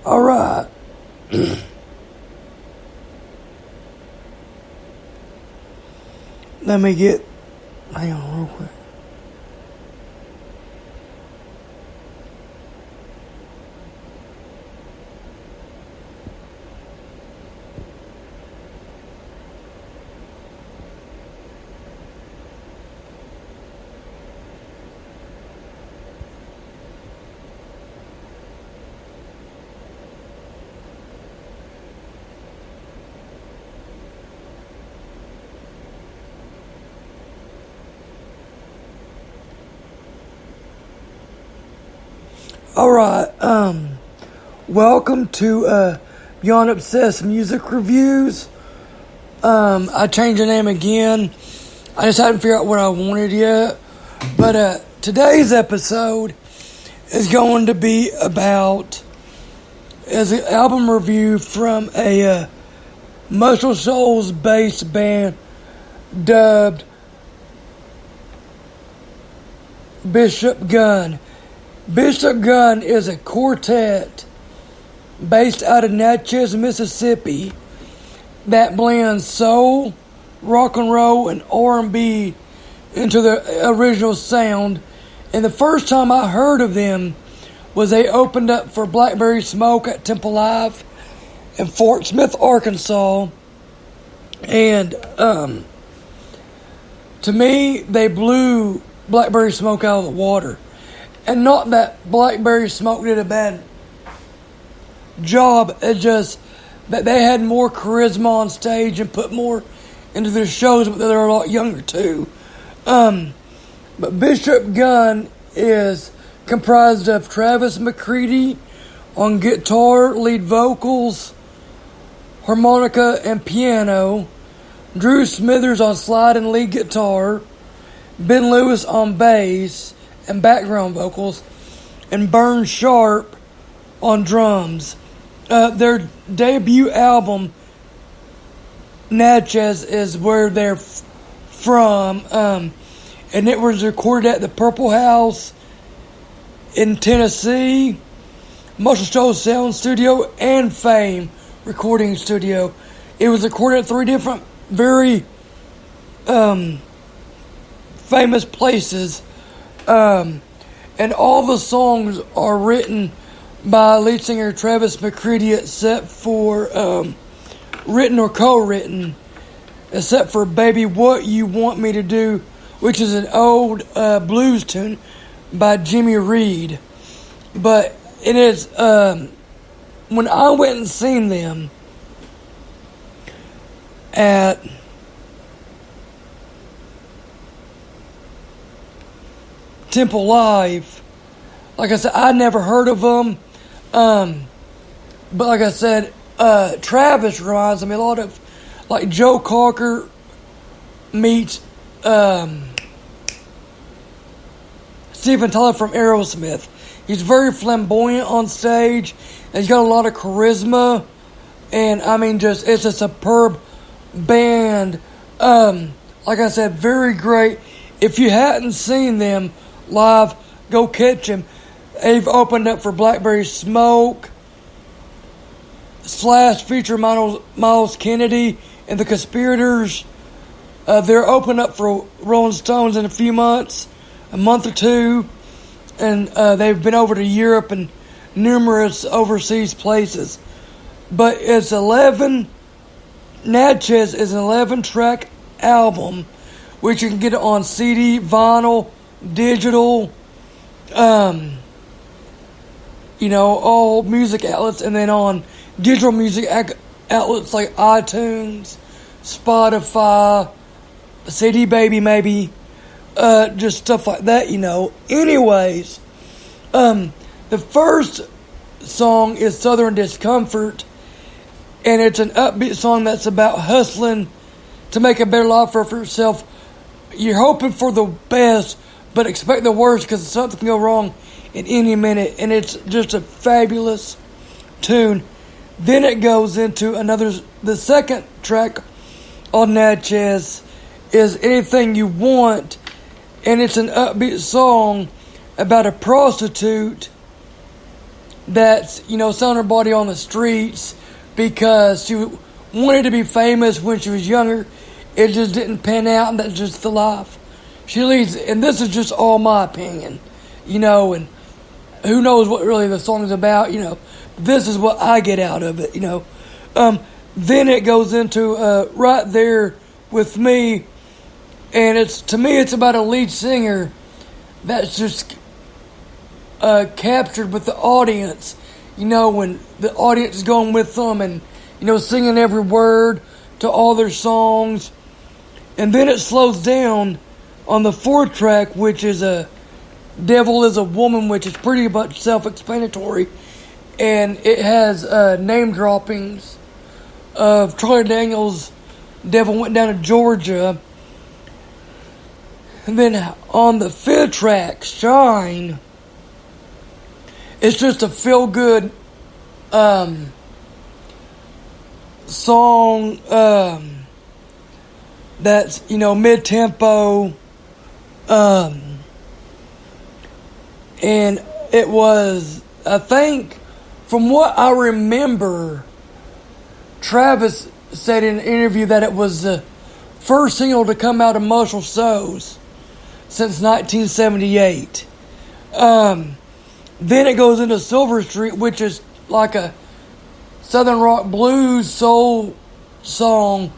All right. Let me get. Hang on, real quick. All right. Welcome to Beyond Obsessed Music Reviews. I changed the name again. I just hadn't figured out what I wanted yet. But today's episode is going to be about as an album review from a Muscle Shoals based band dubbed Bishop Gunn. Bishop Gunn is a quartet based out of Natchez, Mississippi that blends soul, rock and roll, and R&B into the original sound. And the first time I heard of them was they opened up for Blackberry Smoke at Temple Live in Fort Smith, Arkansas. And to me, they blew Blackberry Smoke out of the water. And not that Blackberry Smoke did a bad job, it's just that they had more charisma on stage and put more into their shows, but they're a lot younger too. But Bishop Gunn is comprised of Travis McCready on guitar, lead vocals, harmonica, and piano, Drew Smithers on slide and lead guitar, Ben Lewis on bass and background vocals, and Burn Sharp on drums. Their debut album, Natchez, is where they're from, and it was recorded at the Purple House in Tennessee, Muscle Shoals Sound Studio, and Fame Recording Studio. It was recorded at 3 different very famous places. And all the songs are written by lead singer Travis McCready, except for written or co-written, except for Baby What You Want Me to Do, which is an old blues tune by Jimmy Reed. But it is, when I went and seen them at Temple Live, like I said, I never heard of them, but like I said, Travis reminds me a lot of like Joe Cocker meets Steven Tyler from Aerosmith. He's very flamboyant on stage, and he's got a lot of charisma, and I mean, just it's a superb band. Like I said, very great. If you hadn't seen them live, go catch them. They've opened up for Blackberry Smoke, Slash feature Miles Kennedy and the Conspirators. They're opening up for Rolling Stones in a month or two, and they've been over to Europe and numerous overseas places. But it's Natchez is an 11-track album, which you can get on CD, vinyl, digital, all music outlets, and then on digital music outlets like iTunes, Spotify, CD Baby maybe, just stuff like that, Anyways, the first song is Southern Discomfort, and it's an upbeat song that's about hustling to make a better life for yourself. You're hoping for the best, but expect the worst because something can go wrong in any minute, and it's just a fabulous tune. Then it goes into the second track on Natchez is Anything You Want, and it's an upbeat song about a prostitute that's, selling her body on the streets because she wanted to be famous when she was younger. It just didn't pan out, and that's just the life she leads. And this is just all my opinion, and who knows what really the song is about, This is what I get out of it, Then it goes into Right There With Me, and to me it's about a lead singer that's just captured with the audience, when the audience is going with them and, singing every word to all their songs. And then it slows down on the fourth track, which is Devil is a Woman, which is pretty much self-explanatory. And it has name droppings of Charlie Daniels' Devil Went Down to Georgia. And then on the fifth track, Shine, it's just a feel-good song that's, mid-tempo. And it was, I think, from what I remember, Travis said in an interview that it was the first single to come out of Muscle Shoals since 1978. Then it goes into Silver Street, which is like a Southern rock blues soul song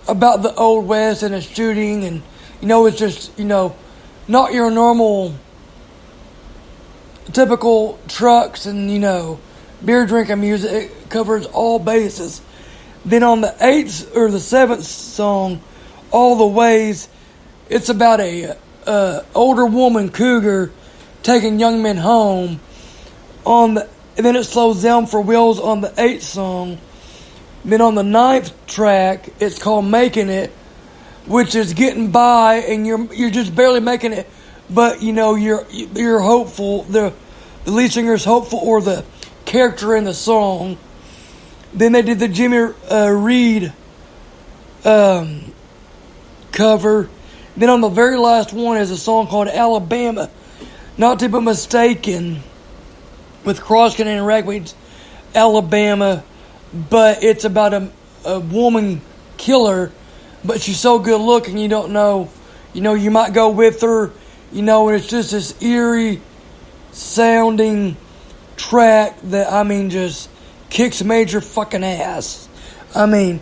about the Old West and a shooting, and it's just not your normal typical trucks and beer drinking music. It covers all bases. Then on the eighth or the seventh song, All the Ways, it's about a older woman cougar taking young men home. And then it slows down for Wills on the eighth song. Then on the ninth track, it's called Making It, which is getting by, and you're just barely making it, but you're hopeful. The lead singer's hopeful, or the character in the song. Then they did the Jimmy Reed cover. Then on the very last one is a song called Alabama, not to be mistaken with Cross Country and Ragweed's Alabama, but it's about a woman killer, but she's so good looking you don't know, you might go with her, and it's just this eerie sounding track that, just kicks major fucking ass. And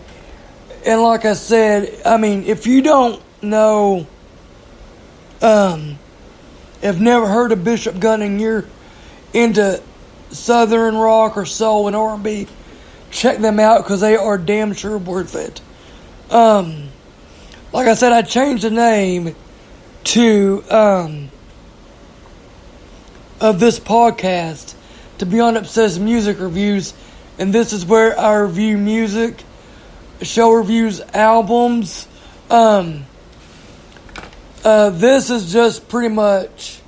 like I said, if you don't know, have never heard of Bishop Gunn and you're into Southern rock or soul and R&B, check them out because they are damn sure worth it. Like I said, I changed the name to of this podcast to Beyond Obsessed Music Reviews, and this is where I review music, show reviews, albums. This is just pretty much,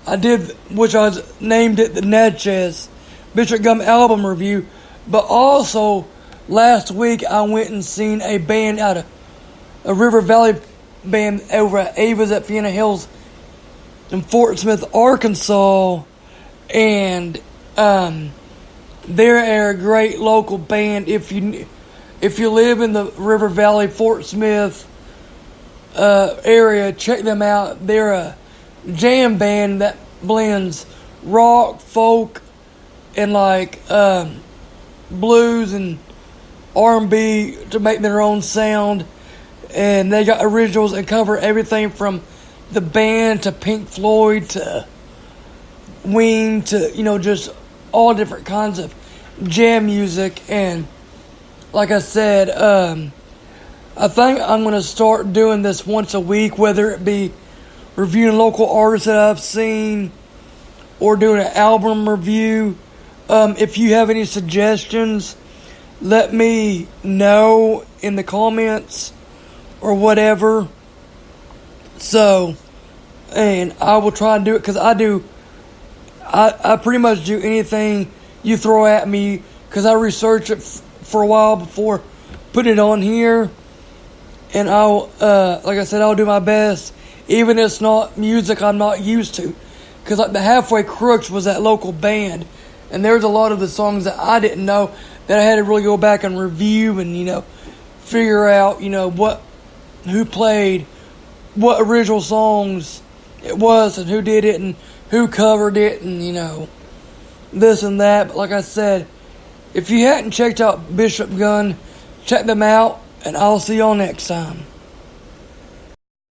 I named it the Natchez Bishop Gunn album review, but also last week I went and seen a band out of a River Valley band over at Ava's at Fiena Hills in Fort Smith, Arkansas, and they're a great local band. If you live in the River Valley, Fort Smith area, check them out. They're a jam band that blends rock, folk, and blues and R&B to make their own sound. And they got originals and cover everything from the band to Pink Floyd to Ween to, just all different kinds of jam music. And like I said, I think I'm going to start doing this once a week, whether it be reviewing local artists that I've seen or doing an album review. If you have any suggestions, let me know in the comments or whatever. So, and I will try and do it because I pretty much do anything you throw at me because I research it for a while before putting it on here. And I'll, like I said, I'll do my best, even if it's not music I'm not used to. Because the Halfway Crooks was that local band, And there's a lot of the songs that I didn't know that I had to really go back and review and, figure out, who played what original songs it was and who did it and who covered it and, this and that. But like I said, if you hadn't checked out Bishop Gunn, check them out, and I'll see y'all next time.